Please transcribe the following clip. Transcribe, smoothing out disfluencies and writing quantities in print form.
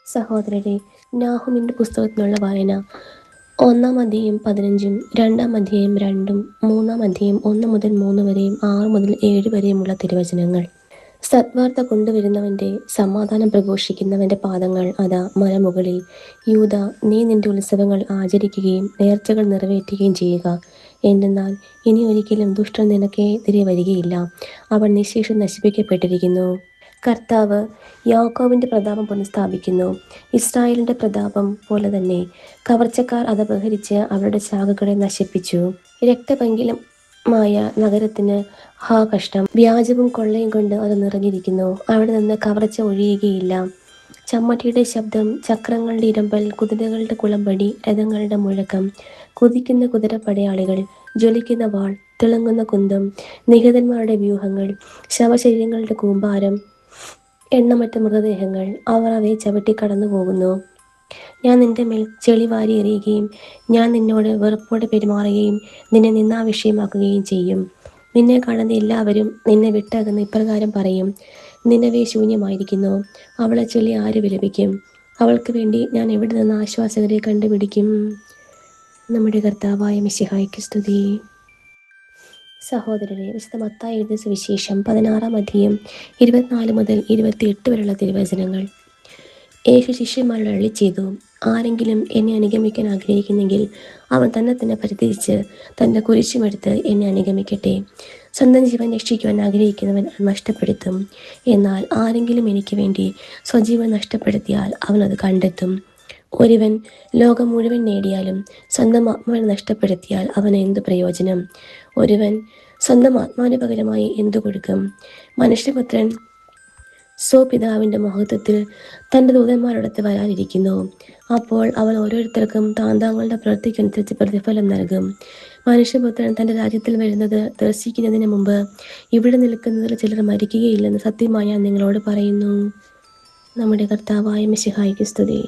സഹോദരരെ, നാഹുമിന്റെ പുസ്തകത്തിലുള്ള വായന 1-15, 2-2, 3-1 മുതൽ 3 വരെയും 6 മുതൽ 7 വരെയുമുള്ള തിരുവചനങ്ങൾ. സദ്വാർത്ത കൊണ്ടുവരുന്നവന്റെ, സമാധാനം പ്രഘോഷിക്കുന്നവന്റെ പാദങ്ങൾ അതാ മലമുകളിൽ. യൂദാ, നീ നിന്റെ ഉത്സവങ്ങൾ ആചരിക്കുകയും നേർച്ചകൾ നിറവേറ്റുകയും ചെയ്യുക. എന്തെന്നാൽ ഇനി ഒരിക്കലും ദുഷ്ടൻ നിനക്കെതിരെ വരികയില്ല. അവൻ നിശ്ശേഷം നശിപ്പിക്കപ്പെട്ടിരിക്കുന്നു. കർത്താവ് യാക്കോബിന്റെ പ്രതാപം പുനഃസ്ഥാപിക്കുന്നു, ഇസ്രായേലിന്റെ പ്രതാപം പോലെ തന്നെ. കവർച്ചക്കാർ അത് അപഹരിച്ച് അവരുടെ ശാഖകളെ നശിപ്പിച്ചു. രക്തപങ്കിലമായ നഗരത്തിന് ഹാ കഷ്ടം! വ്യാജവും കൊള്ളയും കൊണ്ട് അത് നിറഞ്ഞിരിക്കുന്നു. അവിടെ നിന്ന് കവർച്ച ഒഴിയുകയില്ല. ചമ്മട്ടിയുടെ ശബ്ദം, ചക്രങ്ങളുടെ ഇരമ്പൽ, കുതിരകളുടെ കുളമ്പടി, രഥങ്ങളുടെ മുഴക്കം, കുതിക്കുന്ന കുതിരപ്പടയാളികൾ, ജ്വലിക്കുന്ന വാൾ, തിളങ്ങുന്ന കുന്തം, നിഹതന്മാരുടെ വ്യൂഹങ്ങൾ, ശവശരീരങ്ങളുടെ കൂമ്പാരം, എണ്ണമറ്റ മൃതദേഹങ്ങൾ, അവർ അവയെ ചവിട്ടി കടന്നുപോകുന്നു. ഞാൻ നിന്റെ മേൽ ചെളി വാരി എറിയുകയും ഞാൻ നിന്നോട് വെറുപ്പോടെ പെരുമാറുകയും നിന്നെ നിന്ദാവിഷയമാക്കുകയും ചെയ്യും. നിന്നെ കാണുന്ന എല്ലാവരും നിന്നെ വിട്ടകന്ന് ഇപ്രകാരം പറയും: നിനവേ ശൂന്യമായിരിക്കുന്നു, അവളെ ചൊല്ലി ആര് വിലപിക്കും? അവൾക്ക് വേണ്ടി ഞാൻ എവിടെ നിന്ന് ആശ്വാസകരെ കണ്ടുപിടിക്കും? നമ്മുടെ കർത്താവായ മിശിഹായ്ക്ക് സ്തുതി. സഹോദരരെ, വിശുദ്ധ മത്തായി എഴുതിയ സുവിശേഷം 16-ാം 24 മുതൽ 28 വരെയുള്ള തിരുവചനങ്ങൾ. യേശു ശിഷ്യന്മാരോട് അരുളിച്ചെയ്തു: ആരെങ്കിലും എന്നെ അനുഗമിക്കാൻ ആഗ്രഹിക്കുന്നെങ്കിൽ അവൻ തന്നെ പരിത്യജിച്ച് തൻ്റെ കുരിശുമെടുത്ത് എന്നെ അനുഗമിക്കട്ടെ. സ്വന്തം ജീവൻ രക്ഷിക്കുവാൻ ആഗ്രഹിക്കുന്നവൻ അത് നഷ്ടപ്പെടുത്തും. എന്നാൽ ആരെങ്കിലും എനിക്ക് വേണ്ടി സ്വജീവൻ നഷ്ടപ്പെടുത്തിയാൽ അവൻ അത് കണ്ടെത്തും. ഒരുവൻ ലോകം മുഴുവൻ നേടിയാലും സ്വന്തം ആത്മാവിനെ നഷ്ടപ്പെടുത്തിയാൽ അവന് എന്തു പ്രയോജനം? ഒരുവൻ സ്വന്തം ആത്മാവിന് പകരമായി എന്തു കൊടുക്കും? മനുഷ്യപുത്രൻ സ്വപിതാവിൻ്റെ മഹത്വത്തിൽ തൻ്റെ ദൂതന്മാരോടൊത്ത് വരാനിരിക്കുന്നു. അപ്പോൾ അവൻ ഓരോരുത്തർക്കും താന്താങ്ങളുടെ പ്രവൃത്തിക്കനുസരിച്ച് പ്രതിഫലം നൽകും. മനുഷ്യപുത്രൻ തൻ്റെ രാജ്യത്തിൽ വരുന്നത് ദർശിക്കുന്നതിന് മുമ്പ് ഇവിടെ നിൽക്കുന്നതിൽ ചിലർ മരിക്കുകയില്ലെന്ന് സത്യമായി ഞാൻ നിങ്ങളോട് പറയുന്നു. നമ്മുടെ കർത്താവായ മിശിഹായ്ക്ക് സ്തുതി.